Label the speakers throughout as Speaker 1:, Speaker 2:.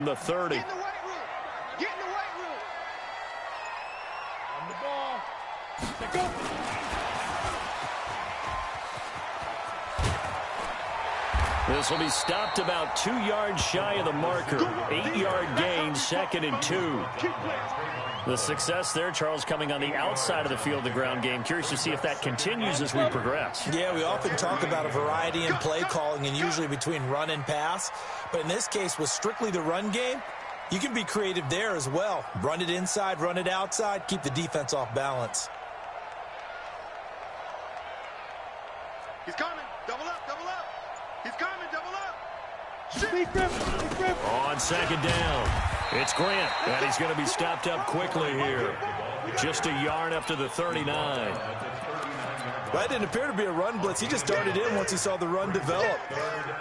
Speaker 1: The 30.
Speaker 2: Get in the weight room. Get in the weight room. On the ball. Let's go.
Speaker 1: This will be stopped about 2 yards shy of the marker. 8-yard gain, 2nd and 2. The success there, Charles, coming on the outside of the field, the ground game. Curious to see if that continues as we progress.
Speaker 3: Yeah, we often talk about a variety in play calling and usually between run and pass. But in this case, with strictly the run game, you can be creative there as well. Run it inside, run it outside, keep the defense off balance.
Speaker 2: He's coming. Double up, double up. He's coming, double up. Shoot.
Speaker 4: Big grip.
Speaker 1: On 2nd down, it's Grant, and he's going to be stopped up quickly here. Just a yard up to the 39.
Speaker 3: That didn't appear to be a run blitz. He just darted in once he saw the run develop.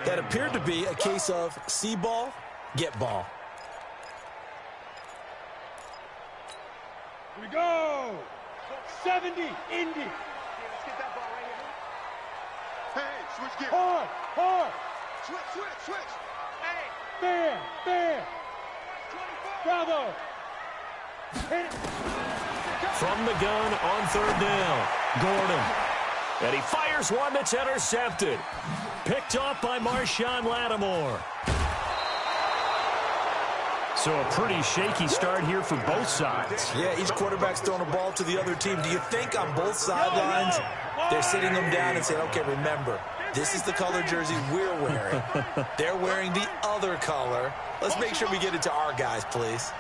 Speaker 3: That appeared to be a case of see ball, get ball.
Speaker 4: Here we go. 70, Indy.
Speaker 2: Let's get that ball right here. Hey, switch gears.
Speaker 4: Hard.
Speaker 2: Switch. Hey.
Speaker 4: Bam.
Speaker 2: 24.
Speaker 4: Bravo. Hit it.
Speaker 1: From the gun on 3rd down, Gordon. And he fires one that's intercepted. Picked off by Marshawn Lattimore. So a pretty shaky start here for both sides.
Speaker 3: Yeah, each quarterback's throwing a ball to the other team. Do you think on both sidelines they're sitting them down and saying, okay, remember, this is the color jersey we're wearing. They're wearing the other color. Let's make sure we get it to our guys, please.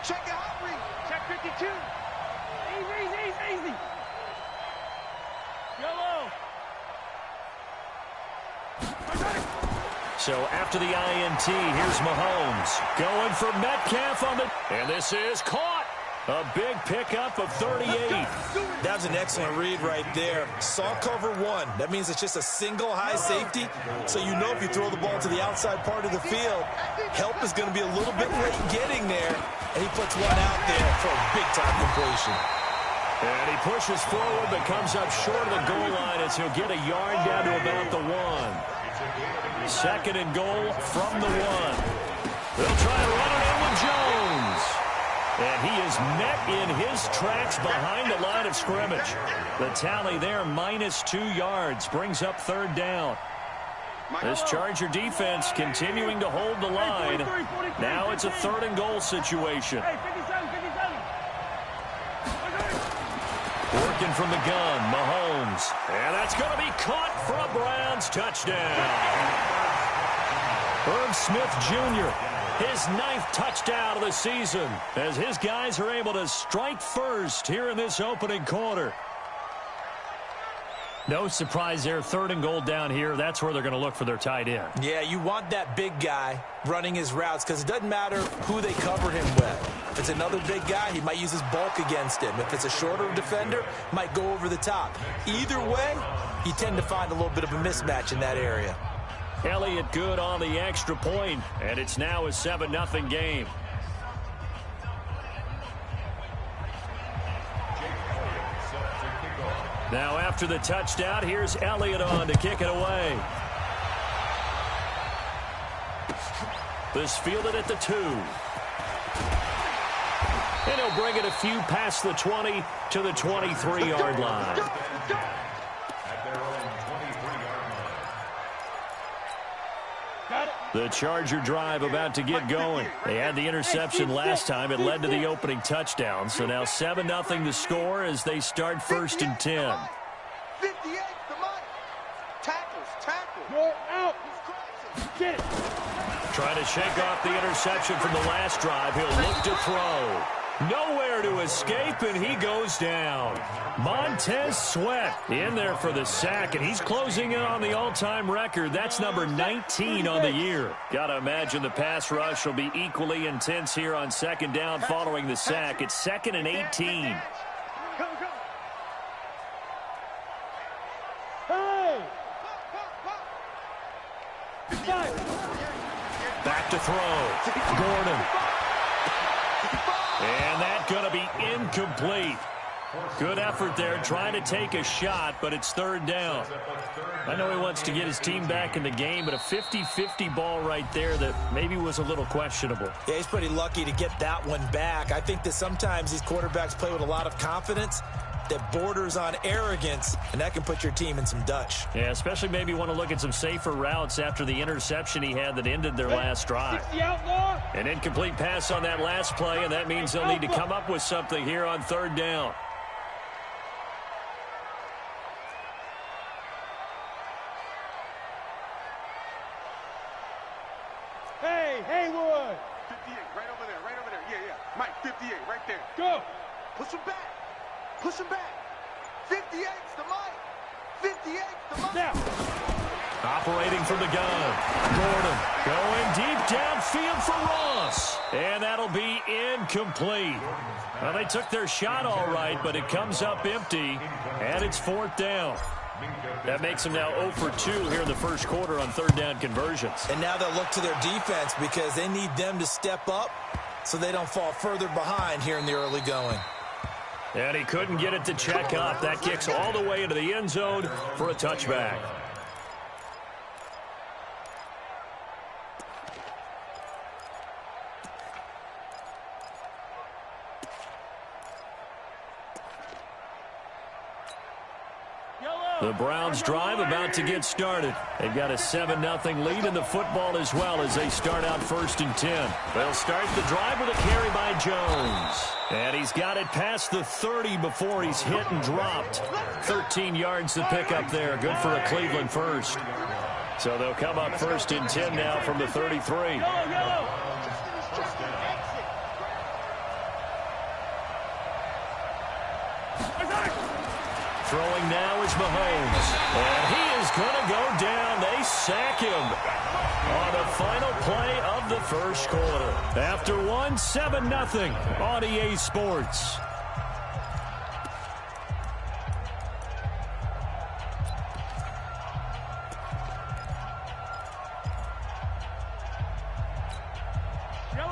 Speaker 2: Check it out, Reed.
Speaker 4: Check 52. Easy. Yellow.
Speaker 1: So after the INT, here's Mahomes. Going for Metcalf on the... And this is caught. A big pickup of 38.
Speaker 3: That was an excellent read right there. Saw cover 1. That means it's just a single high safety. So you know if you throw the ball to the outside part of the field, help is going to be a little bit late getting there. And he puts one out there for a big-time completion.
Speaker 1: And he pushes forward but comes up short of the goal line as he'll get a yard down to about the 1. 2nd and goal from the 1. They'll try to run it in with Jones. And he is met in his tracks behind the line of scrimmage. The tally there, -2 yards, brings up 3rd down. This Charger defense continuing to hold the line. Now it's a 3rd and goal situation. Working from the gun, Mahomes. And that's going to be caught for a Browns touchdown. Herb Smith Jr., his 9th touchdown of the season, as his guys are able to strike first here in this opening quarter. No surprise there, 3rd and goal down here. That's where they're going to look for their tight end.
Speaker 3: Yeah, you want that big guy running his routes because it doesn't matter who they cover him with. If it's another big guy, he might use his bulk against him. If it's a shorter defender, might go over the top. Either way, you tend to find a little bit of a mismatch in that area.
Speaker 1: Elliott good on the extra point, and it's now a 7-0 game. Now after the touchdown, here's Elliott on to kick it away. This fielded at the 2. And he'll bring it a few past the 20 to the 23-yard line. The Charger drive about to get going. They had the interception last time. It led to the opening touchdown. So now 7-0 to score as they start 1st and 10.
Speaker 2: 58, the money. Tackle.
Speaker 4: You're out. Get it.
Speaker 1: Trying to shake off the interception from the last drive. He'll look to throw. Nowhere to escape, and he goes down. Montez Sweat in there for the sack, and he's closing in on the all-time record. That's number 19 on the year. Got to imagine the pass rush will be equally intense here on 2nd down following the sack. It's 2nd and 18.
Speaker 4: Hey!
Speaker 1: Back to throw. Gordon. And that's going to be incomplete. Good effort there, trying to take a shot, but it's third down. I know he wants to get his team back in the game, but a 50-50 ball right there that maybe was a little questionable.
Speaker 3: Yeah, he's pretty lucky to get that one back. I think that sometimes these quarterbacks play with a lot of confidence that borders on arrogance, and that can put your team in some Dutch.
Speaker 1: Yeah, especially maybe want to look at some safer routes after the interception he had that ended their last drive. An incomplete pass on that last play, and that means they'll need to come up with something here on third down.
Speaker 4: Hey, Haywood!
Speaker 2: 58, right over there, right over there. Yeah, yeah. Mike, 58, right there.
Speaker 4: Go!
Speaker 2: Push him back. Push him back. 58's the Mike. 58's the Mike.
Speaker 4: Now!
Speaker 1: Operating from the gun. Gordon going deep downfield for Ross. And that'll be incomplete. Well, they took their shot all right, but it comes up empty, and it's fourth down. That makes them now 0 for 2 here in the first quarter on third down conversions.
Speaker 3: And now they'll look to their defense because they need them to step up so they don't fall further behind here in the early going.
Speaker 1: And he couldn't get it to check up. That kicks all the way into the end zone for a touchback. The Browns drive about to get started. They've got a 7-0 lead in the football as well as they start out 1st and 10. They'll start the drive with a carry by Jones. And he's got it past the 30 before he's hit and dropped. 13 yards to pick up there. Good for a Cleveland first. So they'll come up 1st and 10 now from the 33. Throwing now is Mahomes. And he is going to go down. They sack him on the final play of the first quarter. After one, 7-0 on EA Sports.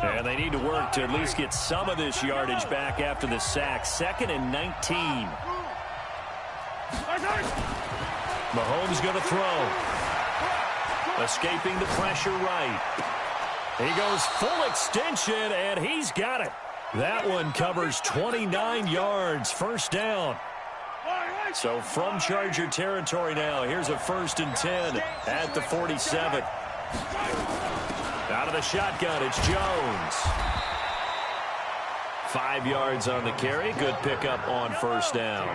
Speaker 1: And they need to work to at least get some of this yardage back after the sack. 2nd and 19. Mahomes going to throw. Escaping the pressure right. He goes full extension, and he's got it. That one covers 29 yards. First down. So from Charger territory now, here's a 1st and 10 at the 47. Out of the shotgun, it's Jones. 5 yards on the carry. Good pickup on first down.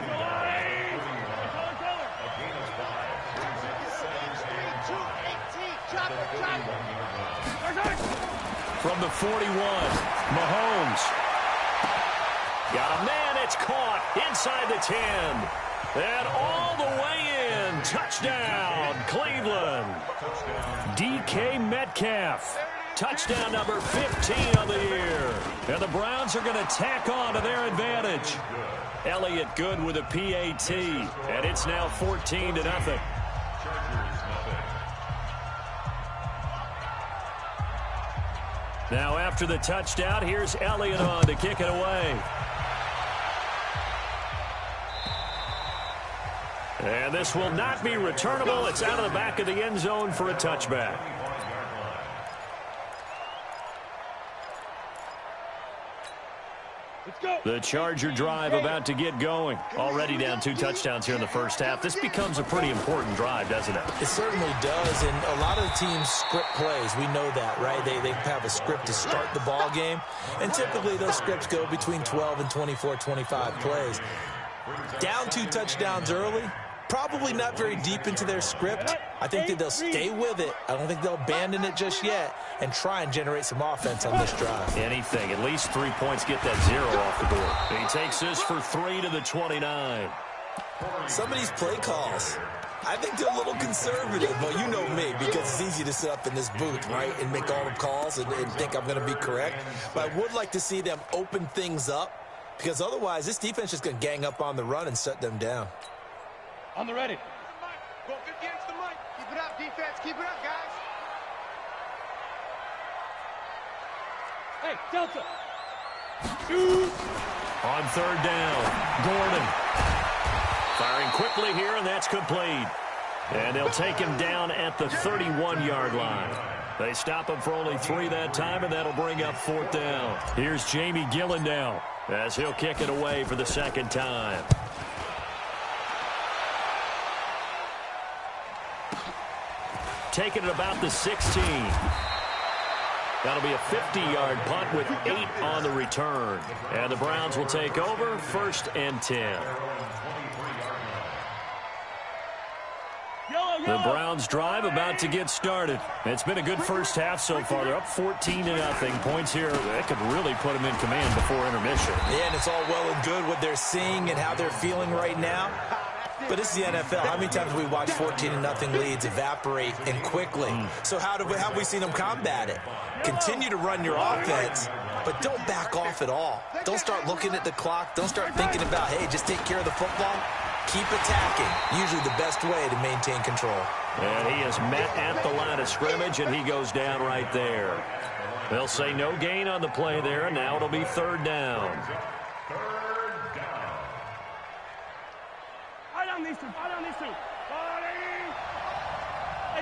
Speaker 1: From the 41, Mahomes. Got a man, it's caught inside the 10. And all the way in. Touchdown, Cleveland. DK Metcalf. Touchdown number 15 on the year. And the Browns are going to tack on to their advantage. Elliott good with a PAT. And it's now 14-0. Now after the touchdown, here's Elliott on to kick it away. And this will not be returnable. It's out of the back of the end zone for a touchback. The Charger drive about to get going. Already down 2 touchdowns here in the first half. This becomes a pretty important drive, doesn't it?
Speaker 3: It certainly does, and a lot of the teams script plays. We know that, right? They have a script to start the ball game, and typically those scripts go between 12 and 24, 25 plays. Down 2 touchdowns early, probably not very deep into their script. I think that they'll stay with it. I don't think they'll abandon it just yet and try and generate some offense on this drive.
Speaker 1: Anything. At least 3 points, get that 0 off the board. He takes this for 3 to the 29.
Speaker 3: Some of these play calls, I think they're a little conservative. Well, you know me, because it's easy to sit up in this booth, right, and make all the calls and think I'm going to be correct. But I would like to see them open things up, because otherwise this defense is going to gang up on the run and shut them down.
Speaker 4: On the ready.
Speaker 2: Go 58's the Mike. Keep it up, defense. Keep it up, guys.
Speaker 4: Hey, Delta. Shoot.
Speaker 1: On third down, Gordon. Firing quickly here, and that's complete. And they'll take him down at the 31-yard line. They stop him for only 3 that time, and that'll bring up fourth down. Here's Jamie Gillen now as he'll kick it away for the second time. Taking it about the 16. That'll be a 50-yard punt with 8 on the return. And the Browns will take over, 1st and 10. The Browns drive about to get started. It's been a good first half so far. They're up 14-0. Points here that could really put them in command before intermission.
Speaker 3: Yeah, and it's all well and good what they're seeing and how they're feeling right now. But it's the NFL. How many times have we watched 14-0 leads evaporate and quickly? So how have we seen them combat it? Continue to run your offense, but don't back off at all. Don't start looking at the clock. Don't start thinking about, hey, just take care of the football. Keep attacking. Usually the best way to maintain control.
Speaker 1: And he is met at the line of scrimmage, and he goes down right there. They'll say no gain on the play there, and now it'll be third down.
Speaker 4: These two. Hey,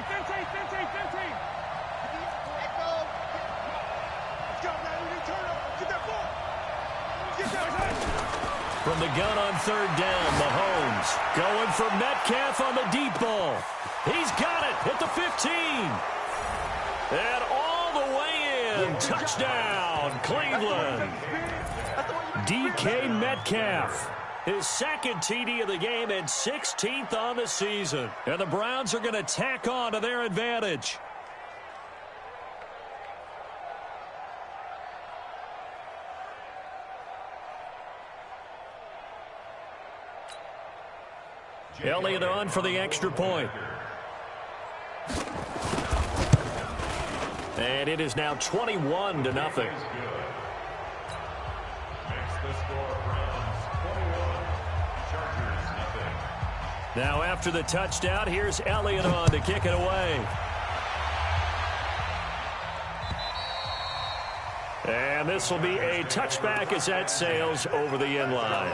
Speaker 4: 15. Let's go, man. Turn up. Get that ball. Get that.
Speaker 1: From the gun on third down, Mahomes going for Metcalf on the deep ball. He's got it at the 15. And all the way in. Touchdown, Cleveland. DK Metcalf. His second TD of the game and 16th on the season. And the Browns are going to tack on to their advantage. Elliott on for the extra point. And it is now 21-0. Now after the touchdown, here's Elliott on to kick it away. And this will be a touchback as that sails over the end line.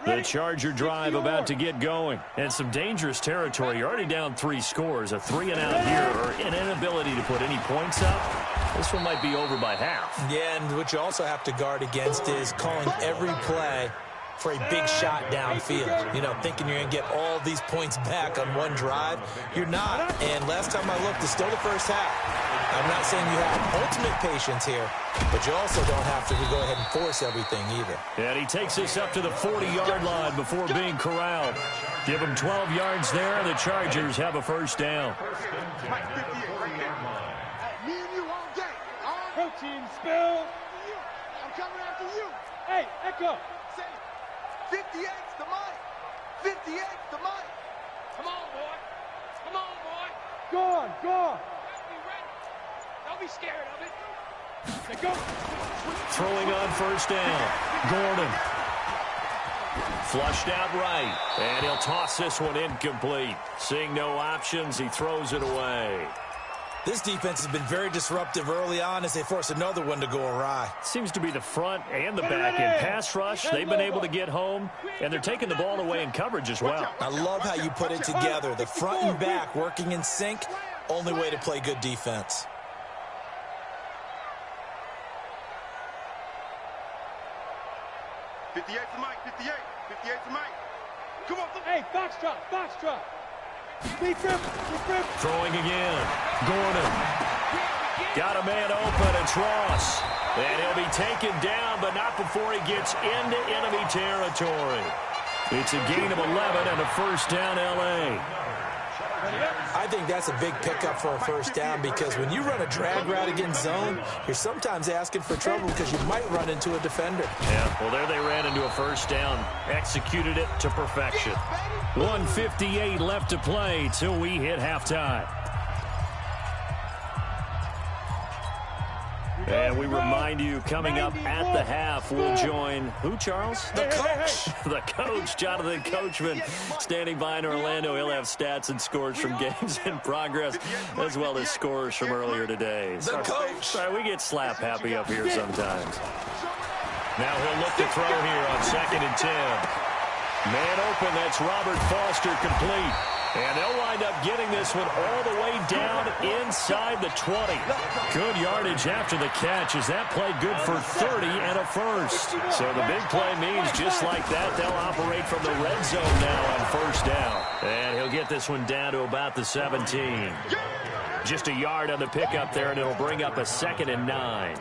Speaker 1: The Charger drive about to get going. And some dangerous territory. You're already down 3 scores. A 3-and-out here or an inability to put any points up. This one might be over by half. Yeah, and what you also have to guard against is calling every play for a big shot downfield. You know, thinking you're going to get all these points back on one drive. You're not. And last time I looked, it's still the first half. I'm not saying you have ultimate patience here, but you also don't have to go ahead and force everything either. And he takes this up to the 40-yard line before being corralled. Give him 12 yards there, and the Chargers have a first down.
Speaker 2: Me and you all day.
Speaker 4: Protein spill.
Speaker 2: I'm coming after you.
Speaker 4: Hey, Echo.
Speaker 2: Say, 58's the mic. 58's the mic.
Speaker 5: Come on, boy. Come on, boy.
Speaker 4: Go on.
Speaker 5: Be ready. Don't be scared of it.
Speaker 4: Say go.
Speaker 1: Throwing on first down. Gordon. Flushed out right. And he'll toss this one incomplete. Seeing no options, he throws it away.
Speaker 3: This defense has been very disruptive early on as they force another one to go awry.
Speaker 1: Seems to be the front and the back in pass rush. They've been able to get home, and they're taking the ball away in coverage as well.
Speaker 3: I love how you put it together. The front and back working in sync. Only way to play good defense.
Speaker 2: The mic. 58's the mic. Come on.
Speaker 4: Hey, Foxtrot. Deep rip.
Speaker 1: Throwing again. Gordon. Got a man open. It's Ross. And he'll be taken down, but not before he gets into enemy territory. It's a gain of 11 and a first down, L.A.
Speaker 3: I think that's a big pickup for a first down because when you run a drag route against zone, you're sometimes asking for trouble because you might run into a defender.
Speaker 1: Yeah, well, there they ran into a first down. Executed it to perfection. 1:58 left to play till we hit halftime. And we remind you, coming up at the half, we'll join who, Charles?
Speaker 3: The coach.
Speaker 1: The coach, Jonathan Coachman, standing by in Orlando. He'll have stats and scores from games in progress, as well as scores from earlier today.
Speaker 3: The coach.
Speaker 1: Sorry, we get slap happy up here sometimes. Now he'll look to throw here on 2nd and 10. Man open, that's Robert Foster, complete. And they'll wind up getting this one all the way down inside the 20. Good yardage after the catch as that play good for 30 and a first. So the big play means just like that, they'll operate from the red zone now on 1st down. And he'll get this one down to about the 17. Just a yard on the pickup there, and it'll bring up a 2nd and 9.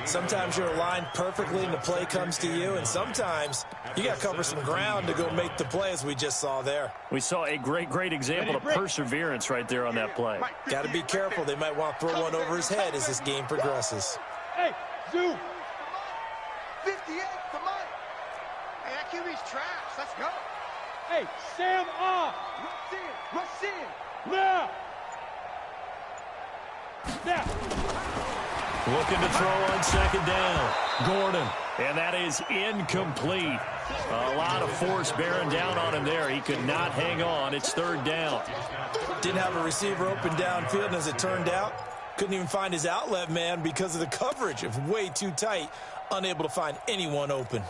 Speaker 3: Sometimes you're aligned perfectly and the play comes to you, and sometimes you got to cover some ground to go make the play, as we just saw there.
Speaker 1: We saw a great example of perseverance right there on that play.
Speaker 3: Got to be careful. They might want to throw one over his head as this game progresses.
Speaker 4: Hey, Zoo.
Speaker 2: 58 to Mike. Hey, that QB's trash. Let's go.
Speaker 4: Hey, Sam off.
Speaker 2: Rush in. Rush in.
Speaker 4: Now. Now.
Speaker 1: Looking to throw on 2nd down. Gordon. And that is incomplete. A lot of force bearing down on him there. He could not hang on. It's 3rd down.
Speaker 3: Didn't have a receiver open downfield, and as it turned out, couldn't even find his outlet man because of the coverage. It was way too tight. Unable to find anyone open.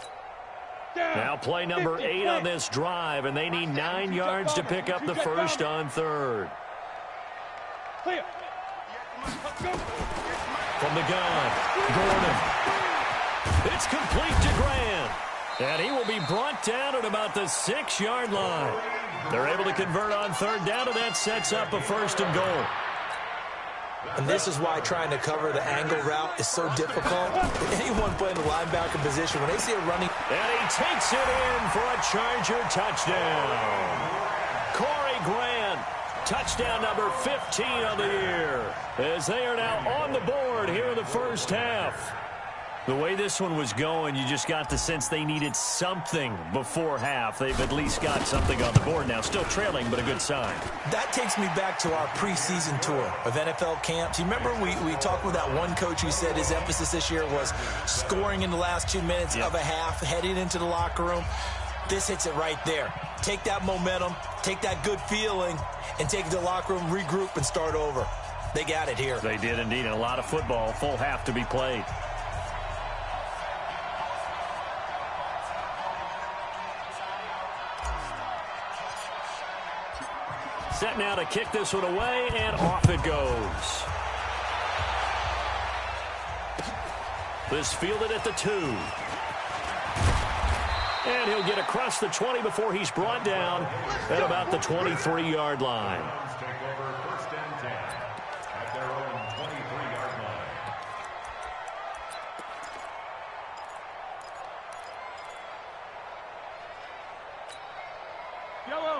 Speaker 1: Now play number 8 on this drive, and they need 9 yards to pick up the first on 3rd.
Speaker 4: Clear.
Speaker 1: From the gun, Gordon. It's complete to Grant. And he will be brought down at about the 6-yard line. They're able to convert on 3rd down, and that sets up a 1st and goal.
Speaker 3: And this is why trying to cover the angle route is so difficult. Anyone playing the linebacker position, when they see a running...
Speaker 1: And he takes it in for a Charger touchdown. Corey Grant, touchdown number 15 on the year, as they are now on the board here in the first half. The way this one was going, you just got the sense they needed something before half. They've at least got something on the board now. Still trailing, but a good sign.
Speaker 3: That takes me back to our preseason tour of NFL camps. You remember we talked with that one coach who said his emphasis this year was scoring in the last 2 minutes of a half, heading into the locker room. This hits it right there. Take that momentum, take that good feeling, and take it to the locker room, regroup, and start over. They got it here.
Speaker 1: They did indeed, and a lot of football, full half to be played. Set now to kick this one away, and off it goes. This fielded at the 2. And he'll get across the 20 before he's brought down at about the 23-yard line.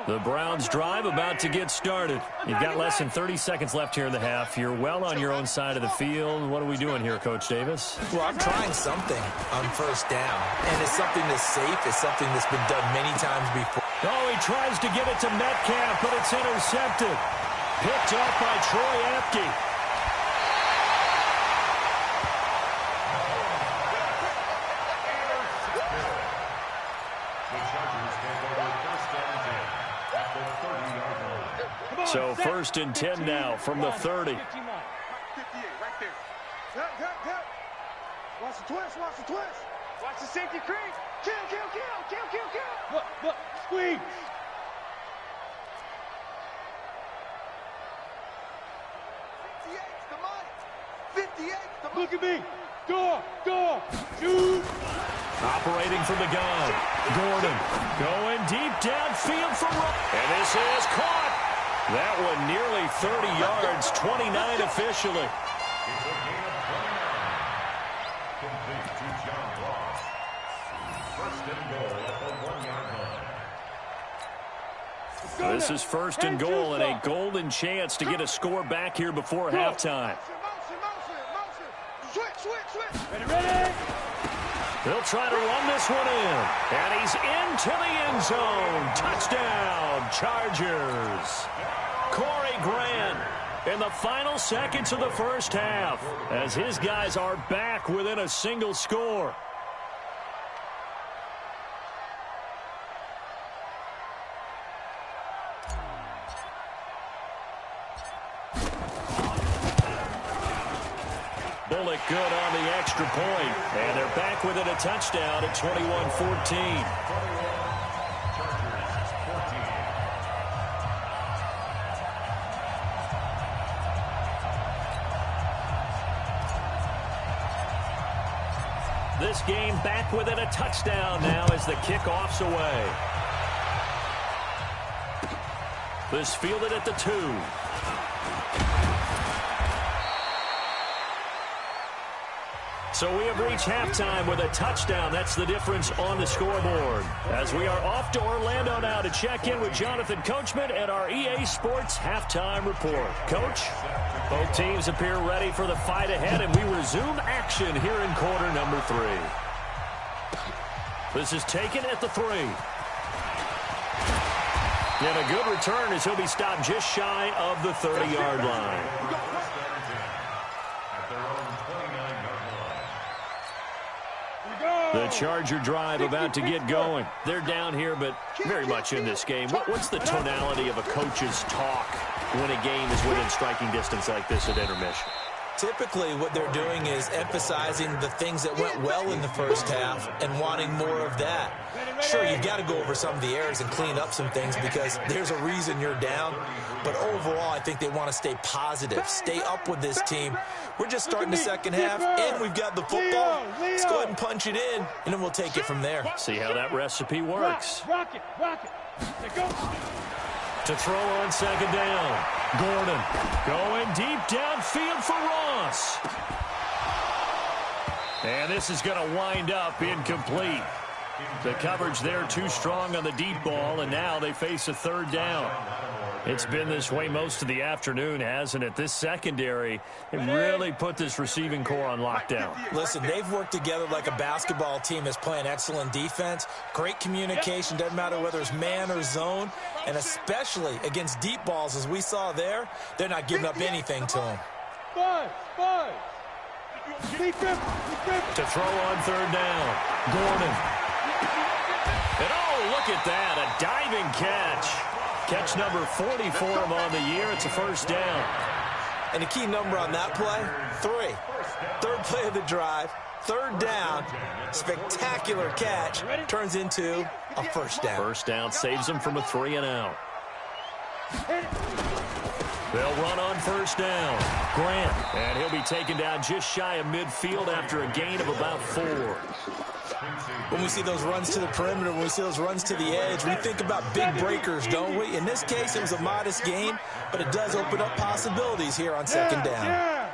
Speaker 1: The Browns drive about to get started. You've got less than 30 seconds left here in the half. You're well on your own side of the field. What are we doing here, Coach Davis?
Speaker 3: Well, I'm trying something on 1st down, and it's something that's safe. It's something that's been done many times before.
Speaker 1: Oh, he tries to get it to Metcalf, but it's intercepted. Picked up by Troy Apke. So 1st and 10 now from the 30.
Speaker 2: 58 right there. Help. Watch the twist. Watch the twist. Watch the safety creep. Kill.
Speaker 4: Look, squeeze.
Speaker 2: 58 to Mike.
Speaker 4: Look at me. Door. Shoot.
Speaker 1: Operating from the gun. Gordon going deep downfield for Rowe. And this is caught. That one nearly 30 yards, 29 officially. This is 1st and goal and a golden chance to get a score back here before halftime.
Speaker 2: Motion.
Speaker 4: Ready.
Speaker 1: They'll try to run this one in. And he's into the end zone. Touchdown, Chargers. Corey Grant in the final seconds of the first half, as his guys are back within a single score. Bullock good on the extra point, and they're back within a touchdown at 21-14. This game back within a touchdown now as the kickoff's away. This fielded at the 2. So we have reached halftime with a touchdown. That's the difference on the scoreboard. As we are off to Orlando now to check in with Jonathan Coachman and our EA Sports Halftime Report. Coach, both teams appear ready for the fight ahead, and we resume action here in quarter number 3. This is taken at the 3. And a good return as he'll be stopped just shy of the 30-yard line. The Charger drive about to get going. They're down here, but very much in this game. What's the tonality of a coach's talk when a game is within striking distance like this at intermission?
Speaker 3: Typically, what they're doing is emphasizing the things that went well in the first half and wanting more of that. Sure, you've got to go over some of the errors and clean up some things because there's a reason you're down. But overall, I think they want to stay positive, stay up with this team. We're just starting the second half, and we've got the football. Let's go ahead and punch it in, and then we'll take it from there.
Speaker 1: See how that recipe works.
Speaker 2: Rock it. Go.
Speaker 1: To throw on second down. Gordon going deep downfield for Ross. And this is going to wind up incomplete. The coverage there too strong on the deep ball, and now they face a third down. It's been this way most of the afternoon, hasn't it? This secondary, it really put this receiving core on lockdown.
Speaker 3: Listen, they've worked together like a basketball team that's playing excellent defense. Great communication, doesn't matter whether it's man or zone. And especially against deep balls, as we saw there, they're not giving up anything to them.
Speaker 2: Five.
Speaker 1: To throw on third down. Gordon. And oh, look at that, a diving catch. Catch number 40 for him on the year. It's a first down.
Speaker 3: And the key number on that play, 3. Third play of the drive, third down, spectacular catch, turns into a first down.
Speaker 1: First down saves them from a 3-and-out. They'll run on first down. Grant, and he'll be taken down just shy of midfield after a gain of about 4.
Speaker 3: When we see those runs to the perimeter, when we see those runs to the edge, we think about big breakers, don't we? In this case, it was a modest gain, but it does open up possibilities here on second down.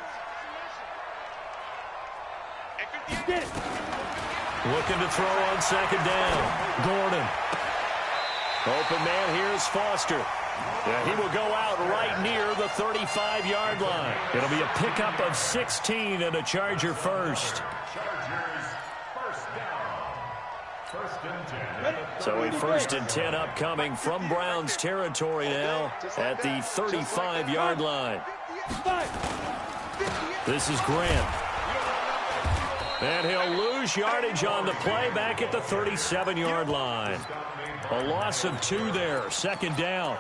Speaker 1: Looking to throw on second down. Gordon. Open man here is Foster. Yeah, he will go out right near the 35-yard line. It'll be a pickup of 16 and a Charger first. So a 1st and 10 upcoming from Browns territory now at the 35-yard line. This is Grant. And he'll lose yardage on the play back at the 37-yard line. A loss of 2 there, second down.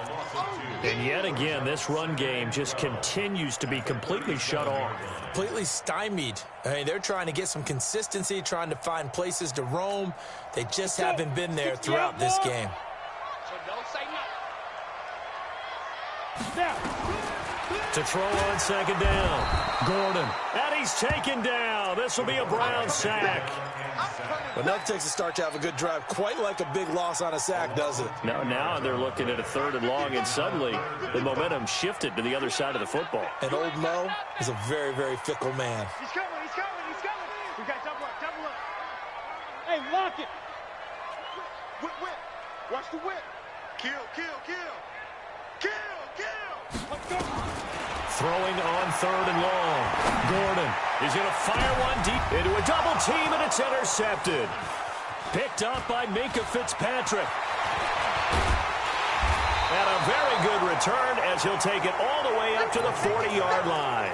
Speaker 1: And yet again, this run game just continues to be completely shut off.
Speaker 3: Completely stymied. I mean, they're trying to get some consistency, trying to find places to roam. They just haven't been there throughout this game.
Speaker 5: So don't say nothing.
Speaker 1: To throw on second down. Gordon. And he's taken down. This will be a Brown sack.
Speaker 3: But nothing takes a start to have a good drive, quite like a big loss on a sack, does it?
Speaker 1: Now they're looking at a 3rd and long, and suddenly the momentum shifted to the other side of the football.
Speaker 3: And old Mo is a very, very fickle man.
Speaker 2: He's coming. We got double up. Hey, lock it. Whip. Watch the whip. Kill. Let's go.
Speaker 1: Throwing on 3rd and long. Gordon is going to fire one deep into a double team, and it's intercepted. Picked up by Minkah Fitzpatrick. And a very good return as he'll take it all the way up to the 40-yard line.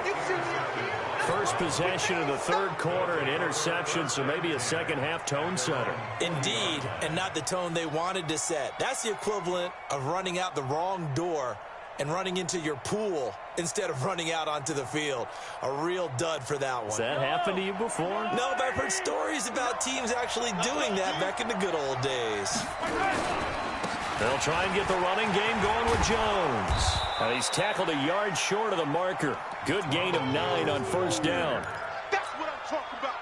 Speaker 1: First possession of the third quarter, an interception, so maybe a second-half tone setter.
Speaker 3: Indeed, and not the tone they wanted to set. That's the equivalent of running out the wrong door and running into your pool instead of running out onto the field. A real dud for that one.
Speaker 1: Has that happened to you before?
Speaker 3: No, but I've heard stories about teams actually doing that back in the good old days.
Speaker 1: They'll try and get the running game going with Jones. And he's tackled a yard short of the marker. Good gain of 9 on first down.
Speaker 4: That's what I'm talking about.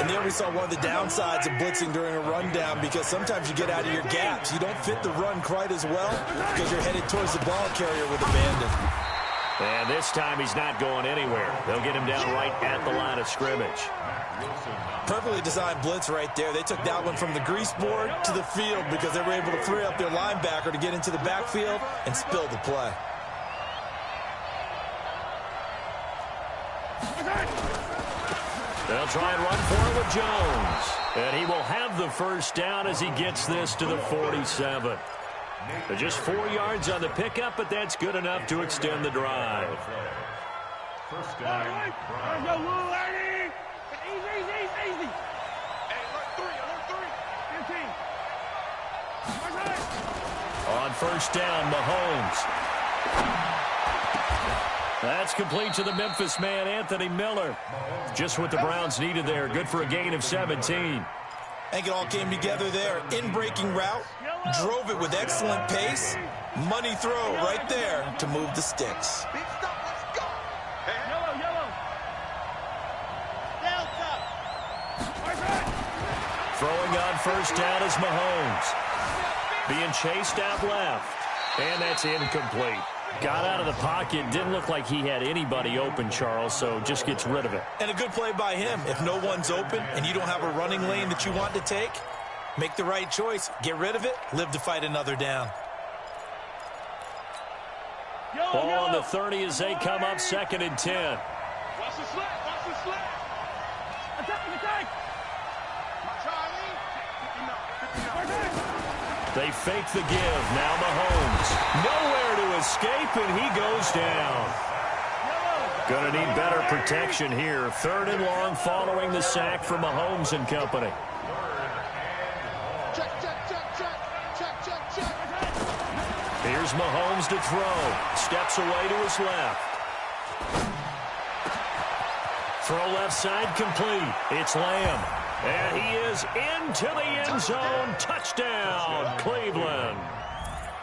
Speaker 3: And there we saw one of the downsides of blitzing during a rundown, because sometimes you get out of your gaps. You don't fit the run quite as well because you're headed towards the ball carrier with abandon.
Speaker 1: And this time he's not going anywhere. They'll get him down right at the line of scrimmage.
Speaker 3: Perfectly designed blitz right there. They took that one from the grease board to the field because they were able to free up their linebacker to get into the backfield and spill the play.
Speaker 1: They'll try and run for it with Jones. And he will have the first down as he gets this to the 47. They're just 4 yards on the pickup, but that's good enough to extend the drive.
Speaker 2: First down. Easy.
Speaker 4: Hey, alert 3.
Speaker 2: 15.
Speaker 1: On first down, Mahomes. That's complete to the Memphis man, Anthony Miller. Just what the Browns needed there. Good for a gain of 17.
Speaker 3: I think it all came together there. In-breaking route, drove it with excellent pace. Money throw right there to move the sticks.
Speaker 4: Big stop, let's go.
Speaker 2: Yellow. Delta.
Speaker 1: Throwing on first down is Mahomes. Being chased out left. And that's incomplete. Got out of the pocket. Didn't look like he had anybody open, Charles, so just gets rid of it.
Speaker 3: And a good play by him. If no one's open and you don't have a running lane that you want to take, make the right choice. Get rid of it. Live to fight another down.
Speaker 1: Ball on the 30 as they come up 2nd and 10.
Speaker 4: Watch the slap.
Speaker 2: Attack.
Speaker 4: Charlie. 59.
Speaker 1: They fake the give. Now Mahomes. Nowhere to escape, and he goes down. Going to need better protection here. 3rd and long following the sack from Mahomes and company.
Speaker 4: Check.
Speaker 1: Here's Mahomes to throw. Steps away to his left. Throw left side complete. It's Lamb. And he is into the end zone. Touchdown, Cleveland.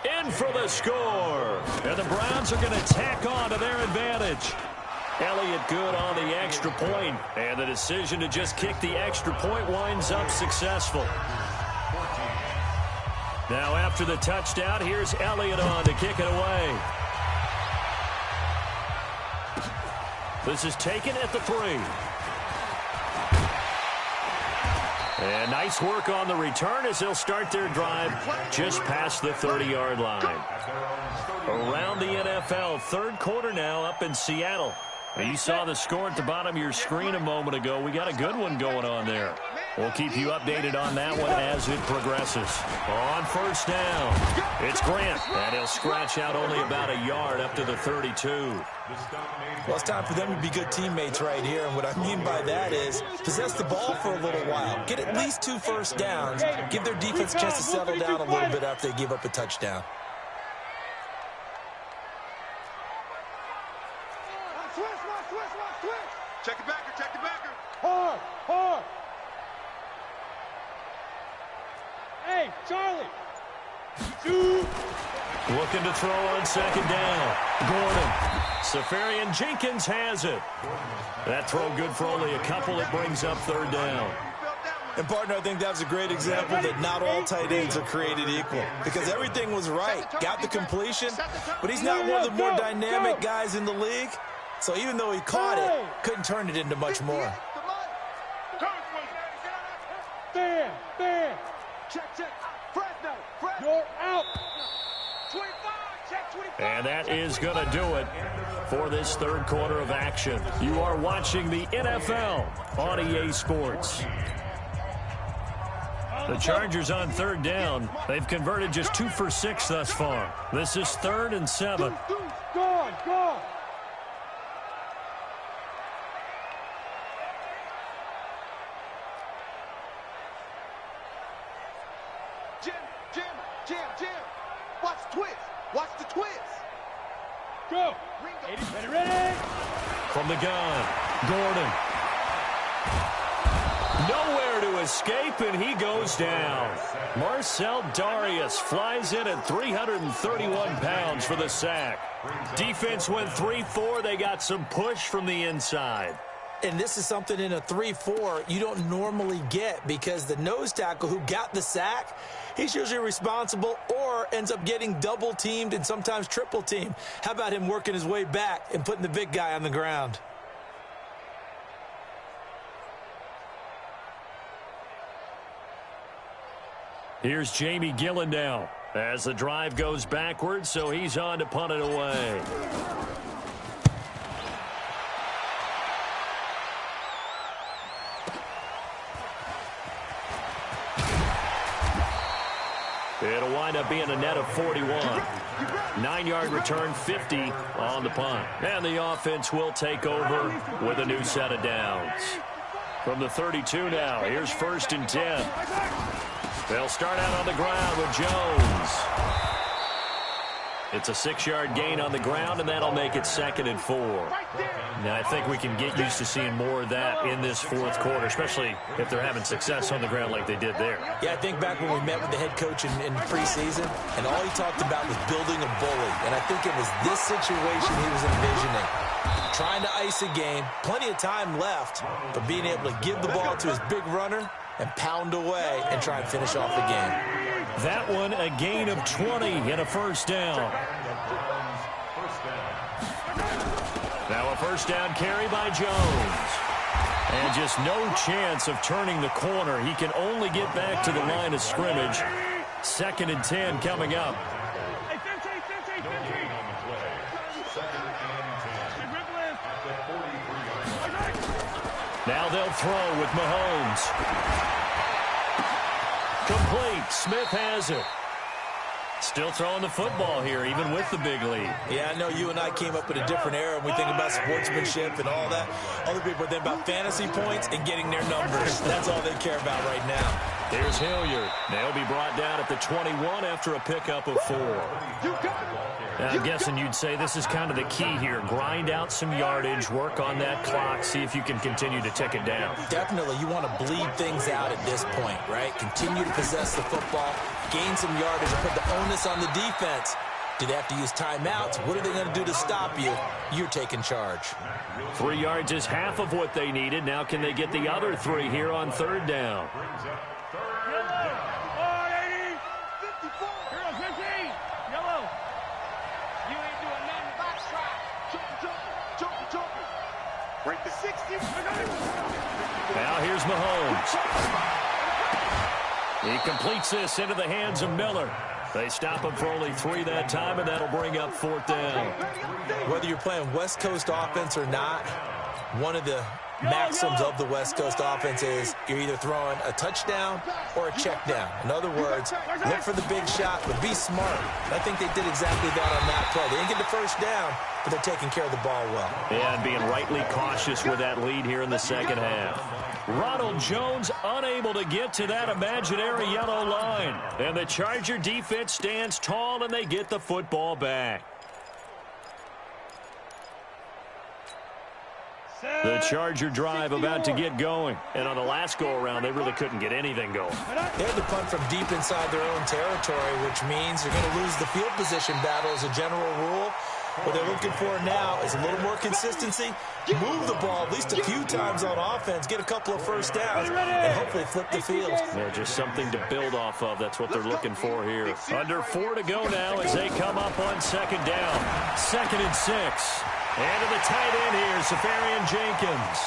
Speaker 1: In for the score. And the Browns are going to tack on to their advantage. Elliott good on the extra point. And the decision to just kick the extra point winds up successful. Now after the touchdown, here's Elliott on to kick it away. This is taken at the 3. And nice work on the return as they'll start their drive just past the 30-yard line. Around the NFL, 3rd quarter now up in Seattle. You saw the score at the bottom of your screen a moment ago. We got a good one going on there. We'll keep you updated on that one as it progresses. On first down, it's Grant. And he'll scratch out only about a yard up to the 32.
Speaker 3: Well, it's time for them to be good teammates right here. And what I mean by that is possess the ball for a little while. Get at least 2 first downs. Give their defense a chance to settle down a little bit after they give up a touchdown.
Speaker 4: Check the backer.
Speaker 2: Hard. Hey, Charlie.
Speaker 1: Looking to throw on 2nd down. Gordon. Safarian Jenkins has it. That throw good for only a couple. It brings up 3rd down.
Speaker 3: And, partner, I think that was a great example that not all tight ends are created equal, because everything was right. Got the completion, but he's not one of the more dynamic guys in the league. So even though he caught it, couldn't turn it into much more.
Speaker 2: Stand.
Speaker 4: Check. Fresno.
Speaker 2: You're out.
Speaker 4: 25. Check 25.
Speaker 1: And that is going to do it for this 3rd quarter of action. You are watching the NFL on EA Sports. The Chargers on 3rd down. They've converted just 2 for 6 thus far. This is 3rd and 7.
Speaker 2: Gone.
Speaker 4: Jam. Watch the twist. Watch the twist.
Speaker 2: Go. Ready.
Speaker 1: From the gun, Gordon. Nowhere to escape, and he goes down. Marcel Darius flies in at 331 pounds for the sack. Defense went 3-4. They got some push from the inside.
Speaker 3: And this is something in a 3-4 you don't normally get, because the nose tackle who got the sack, he's usually responsible or ends up getting double-teamed and sometimes triple-teamed. How about him working his way back and putting the big guy on the ground?
Speaker 1: Here's Jamie Gillen now as the drive goes backwards, so he's on to punt it away. It'll wind up being a net of 41. 9-yard return, 50 on the punt. And the offense will take over with a new set of downs. From the 32 now, here's 1st and 10. They'll start out on the ground with Jones. It's a 6-yard gain on the ground, and that'll make it 2nd and 4. Now, I think we can get used to seeing more of that in this 4th quarter, especially if they're having success on the ground like they did there.
Speaker 3: Yeah, I think back when we met with the head coach in preseason, and all he talked about was building a bully. And I think it was this situation he was envisioning. Trying to ice a game, plenty of time left, but being able to give the ball to his big runner and pound away and try and finish off the game.
Speaker 1: That one, a gain of 20 and a 1st down. Now a 1st down carry by Jones. And just no chance of turning the corner. He can only get back to the line of scrimmage. 2nd and 10 coming up. Now they'll throw with Mahomes. Complete. Smith has it. Still throwing the football here, even with the big lead.
Speaker 3: Yeah, I know you and I came up in a different era when we think about sportsmanship and all that. Other people are thinking about fantasy points and getting their numbers. That's all they care about right now.
Speaker 1: Here's Hilliard. They'll be brought down at the 21 after a pickup of 4. I'm guessing you'd say this is kind of the key here. Grind out some yardage, work on that clock, see if you can continue to tick it down.
Speaker 3: Definitely, you want to bleed things out at this point, right? Continue to possess the football, gain some yardage, and put the onus on the defense. Do they have to use timeouts? What are they going to do to stop you? You're taking charge.
Speaker 1: 3 yards is half of what they needed. Now can they get the other 3 here on 3rd down?
Speaker 4: Break the 60.
Speaker 1: Now here's Mahomes. He completes this into the hands of Miller. They stop him for only 3 that time, and that'll bring up 4th down.
Speaker 3: Whether you're playing West Coast offense or not, one of the maxims of the West Coast offense is you're either throwing a touchdown or a check down. In other words, look for the big shot, but be smart. And I think they did exactly that on that play. They didn't get the 1st down, but they're taking care of the ball well.
Speaker 1: And being rightly cautious with that lead here in the 2nd half. Ronald Jones unable to get to that imaginary yellow line. And the Charger defense stands tall, and they get the football back. The Charger drive about to get going. And on the last go-around, they really couldn't get anything going.
Speaker 3: They had to punt from deep inside their own territory, which means they're going to lose the field position battle as a general rule. What they're looking for now is a little more consistency. Move the ball at least a few times on offense. Get a couple of 1st downs and hopefully flip the field.
Speaker 1: Yeah, just something to build off of. That's what they're looking for here. Under 4 to go now as they come up on 2nd down. 2nd and 6. And to the tight end here, Safarian Jenkins.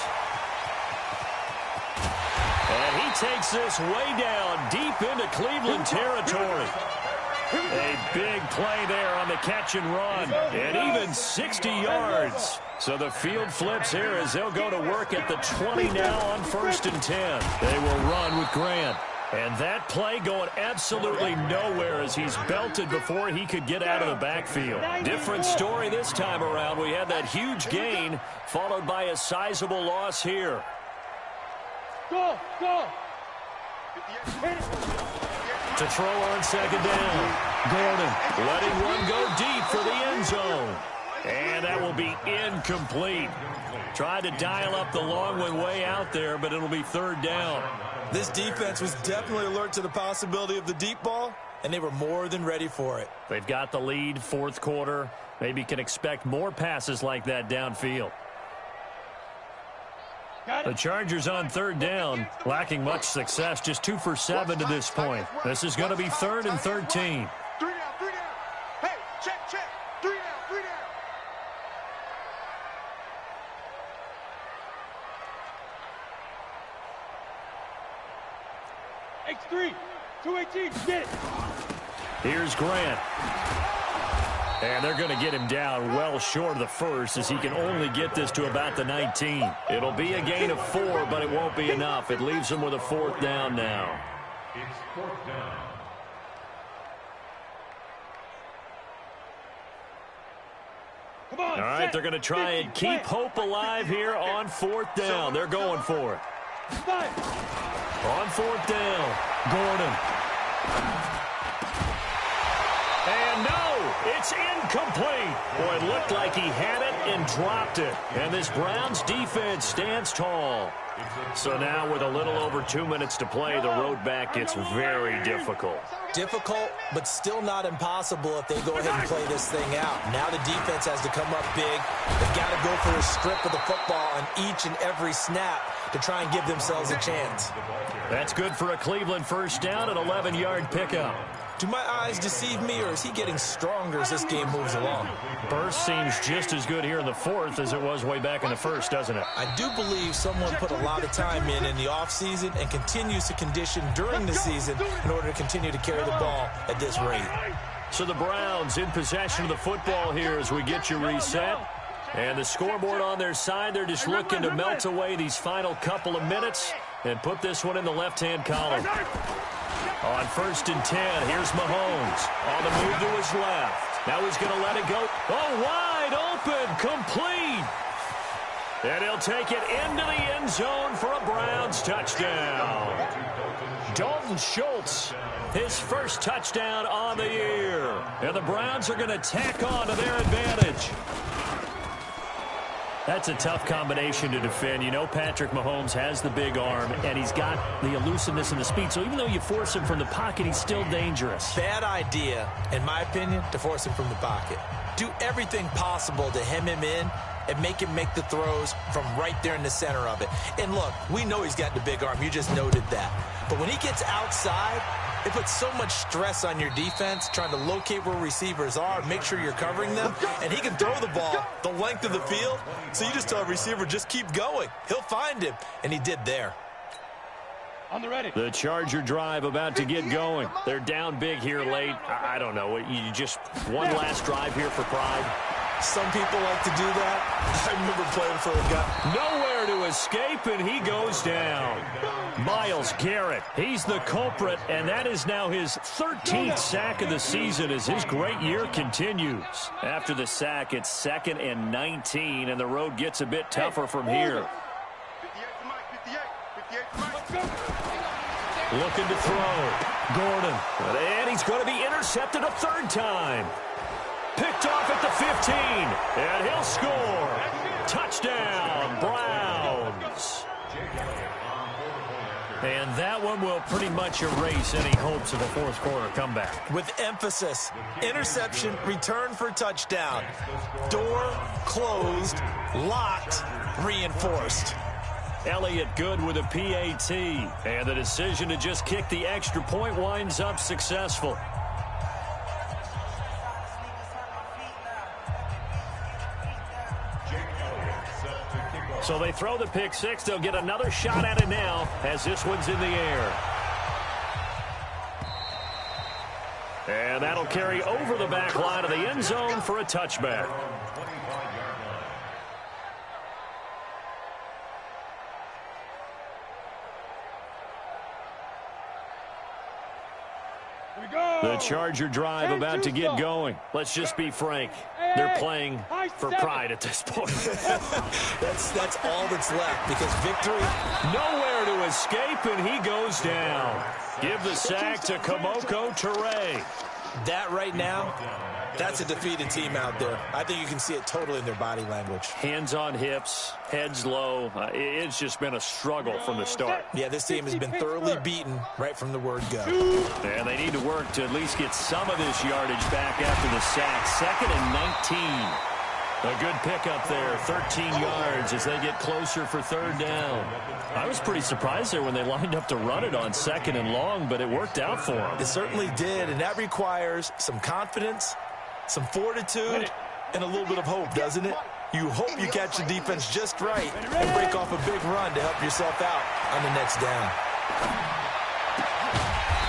Speaker 1: And he takes this way down deep into Cleveland territory. A big play there on the catch and run. And even 60 yards. So the field flips here as they'll go to work at the 20 now on 1st and 10. They will run with Grant. And that play going absolutely nowhere as he's belted before he could get out of the backfield. Different story this time around. We had that huge gain followed by a sizable loss here.
Speaker 2: Go!
Speaker 1: To To throw on second down. Gordon letting one go deep for the end zone. And that will be incomplete. Tried to dial up the long one way out there, but it'll be third down.
Speaker 3: This defense was definitely alert to the possibility of the deep ball, and they were more than ready for it.
Speaker 1: They've got the lead, fourth quarter. Maybe can expect more passes like that downfield. The Chargers on third down, lacking much success, just 2 for 7 to this point. This is going to be 3rd and 13.
Speaker 4: 3 down, 3 down. Hey, check. 3 down, 3 down.
Speaker 2: X3, 218, get it.
Speaker 1: Here's Grant. And they're going to get him down well short of the first, as he can only get this to about the 19. It'll be a gain of 4, but it won't be enough. It leaves him with a 4th down now.
Speaker 6: It's 4th down.
Speaker 2: Come on,
Speaker 1: All right, they're going to try and keep hope alive here on 4th down. They're going for it. On 4th down, Gordon. And no, it's incomplete. Boy, it looked like he had it and dropped it. And this Browns defense stands tall. So now with a little over 2 minutes to play, the road back gets very difficult.
Speaker 3: Difficult, but still not impossible if they go ahead and play this thing out. Now the defense has to come up big. They've got to go for a strip of the football on each and every snap to try and give themselves a chance.
Speaker 1: That's good for a Cleveland first down, an 11-yard pickup.
Speaker 3: Do my eyes deceive me, or is he getting stronger as this game moves along?
Speaker 1: Burst seems just as good here in the 4th as it was way back in the 1st, doesn't it?
Speaker 3: I do believe someone put a lot of time in the offseason and continues to condition during the season in order to continue to carry the ball at this rate.
Speaker 1: So the Browns in possession of the football here as we get you reset. And the scoreboard on their side, they're just looking to melt away these final couple of minutes and put this one in the left-hand column. On 1st and 10, here's Mahomes on the move to his left. Now he's going to let it go. Oh, wide open, complete. And he'll take it into the end zone for a Browns touchdown. Dalton Schultz, his first touchdown on the year. And the Browns are going to tack on to their advantage. That's a tough combination to defend. You know Patrick Mahomes has the big arm, and he's got the elusiveness and the speed. So even though you force him from the pocket, he's still dangerous.
Speaker 3: Bad idea, in my opinion, to force him from the pocket. Do everything possible to hem him in and make him make the throws from right there in the center of it. And look, we know he's got the big arm. You just noted that. But when he gets outside, it puts so much stress on your defense trying to locate where receivers are, make sure you're covering them, and he can throw the ball the length of the field. So you just tell a receiver, just keep going. He'll find him, and he did there.
Speaker 2: On the ready.
Speaker 1: The Charger drive about to get going. They're down big here late. I don't know. You just one last drive here for pride.
Speaker 3: Some people like to do that. I remember playing for a guy.
Speaker 1: Nowhere to escape, and he goes down. Myles Garrett, he's the culprit, and that is now his 13th sack of the season as his great year continues. After the sack, it's 2nd and 19, and the road gets a bit tougher from here.
Speaker 4: 58.
Speaker 1: Looking to throw. Gordon, and he's going to be intercepted a 3rd time. Picked off at the 15, and he'll score. Touchdown, Browns. And that one will pretty much erase any hopes of a 4th quarter comeback.
Speaker 3: With emphasis, interception, return for touchdown. Door closed, locked, reinforced.
Speaker 1: Elliott good with a PAT, and the decision to just kick the extra point winds up successful. So they throw the pick six. They'll get another shot at it now as this one's in the air. And that'll carry over the back line of the end zone for a touchback.
Speaker 2: Here we go.
Speaker 1: The Charger drive about to get going. Let's just be frank. They're playing for pride at this point.
Speaker 3: That's all that's left, because victory.
Speaker 1: Nowhere to escape, and he goes down. Give the sack to Kamoko Ture.
Speaker 3: That right now, that's a defeated team out there. I think you can see it totally in their body language.
Speaker 1: Hands on hips, heads low. It's just been a struggle from the start.
Speaker 3: Yeah, this team has been thoroughly beaten right from the word go.
Speaker 1: And they need to work to at least get some of this yardage back after the sack. 2nd and 19. A good pickup there, 13 yards as they get closer for 3rd down. I was pretty surprised there when they lined up to run it on 2nd and long, but it worked out for them.
Speaker 3: It certainly did, and that requires some confidence, some fortitude, and a little bit of hope, doesn't it? You hope you catch the defense just right and break off a big run to help yourself out on the next down.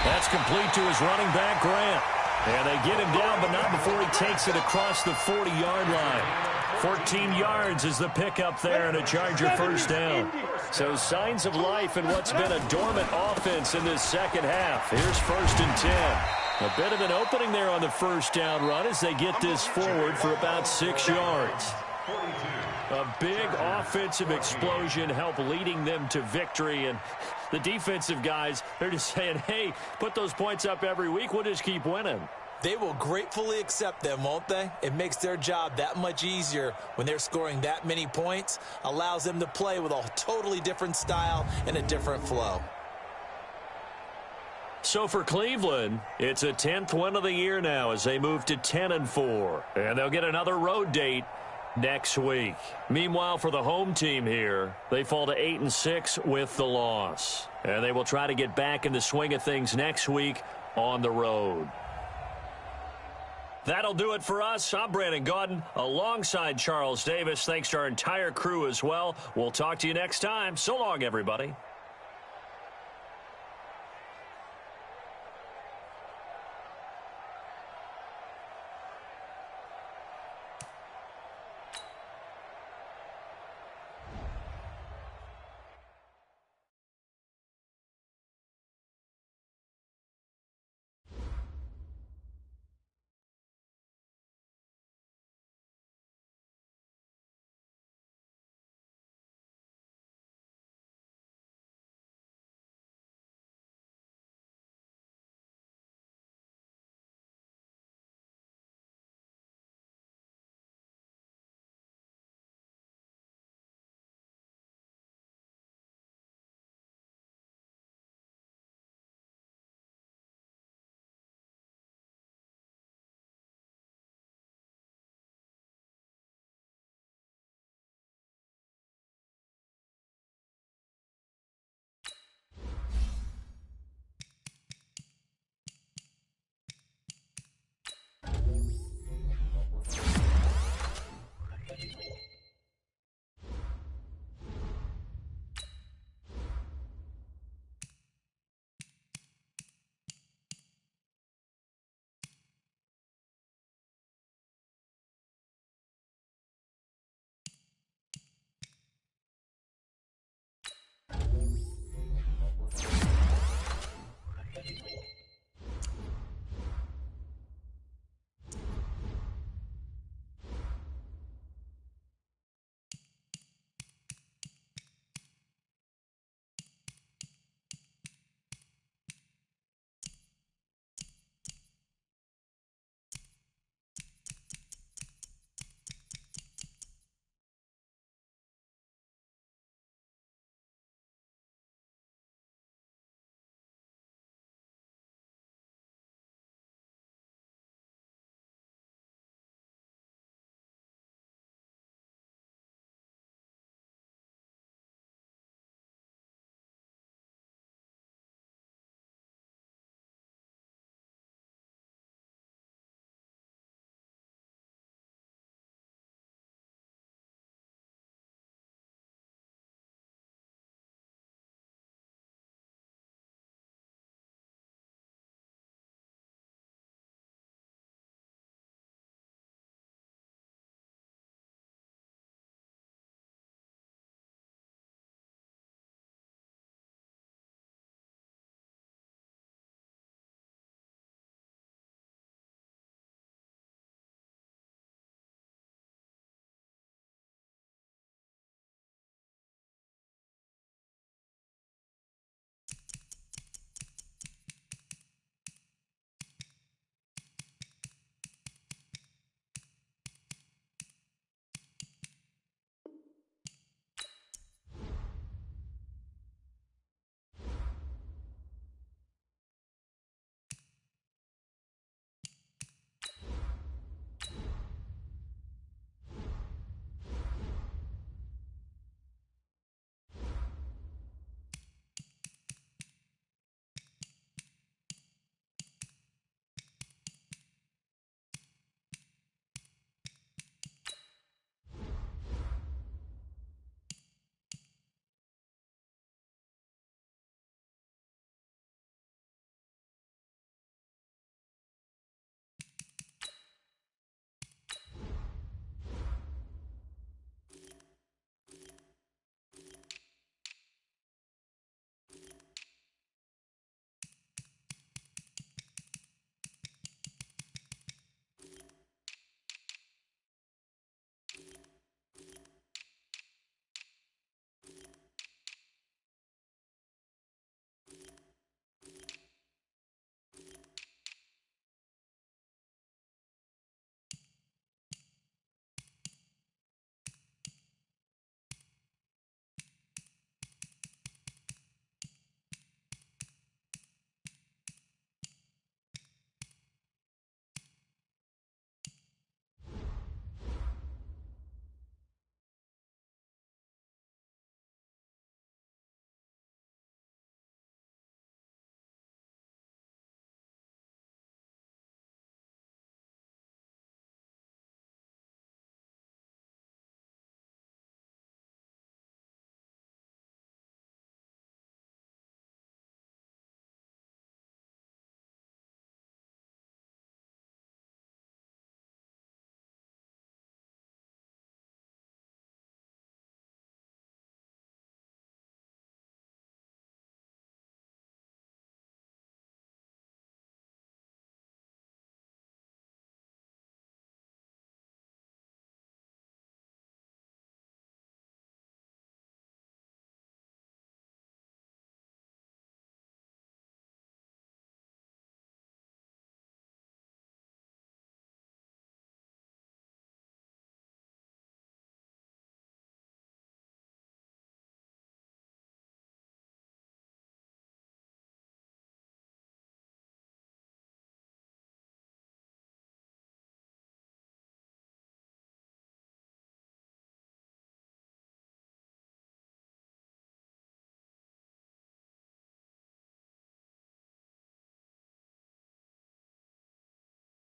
Speaker 1: That's complete to his running back, Grant. And they get him down, but not before he takes it across the 40-yard line. 14 yards is the pickup there, and a Charger 1st down. So signs of life in what's been a dormant offense in this second half. Here's 1st and 10. A bit of an opening there on the 1st down run as they get this forward for about 6 yards. A big offensive explosion helped leading them to victory, and the defensive guys, they're just saying, hey, put those points up every week, we'll just keep winning.
Speaker 3: They will gratefully accept them, won't they? It makes their job that much easier when they're scoring that many points, allows them to play with a totally different style and a different flow.
Speaker 1: So for Cleveland, it's a 10th win of the year now as they move to 10-4, and they'll get another road date next week. Meanwhile, for the home team here, they fall to 8-6 with the loss. And they will try to get back in the swing of things next week on the road. That'll do it for us. I'm Brandon Gaudin alongside Charles Davis. Thanks to our entire crew as well. We'll talk to you next time. So long, everybody.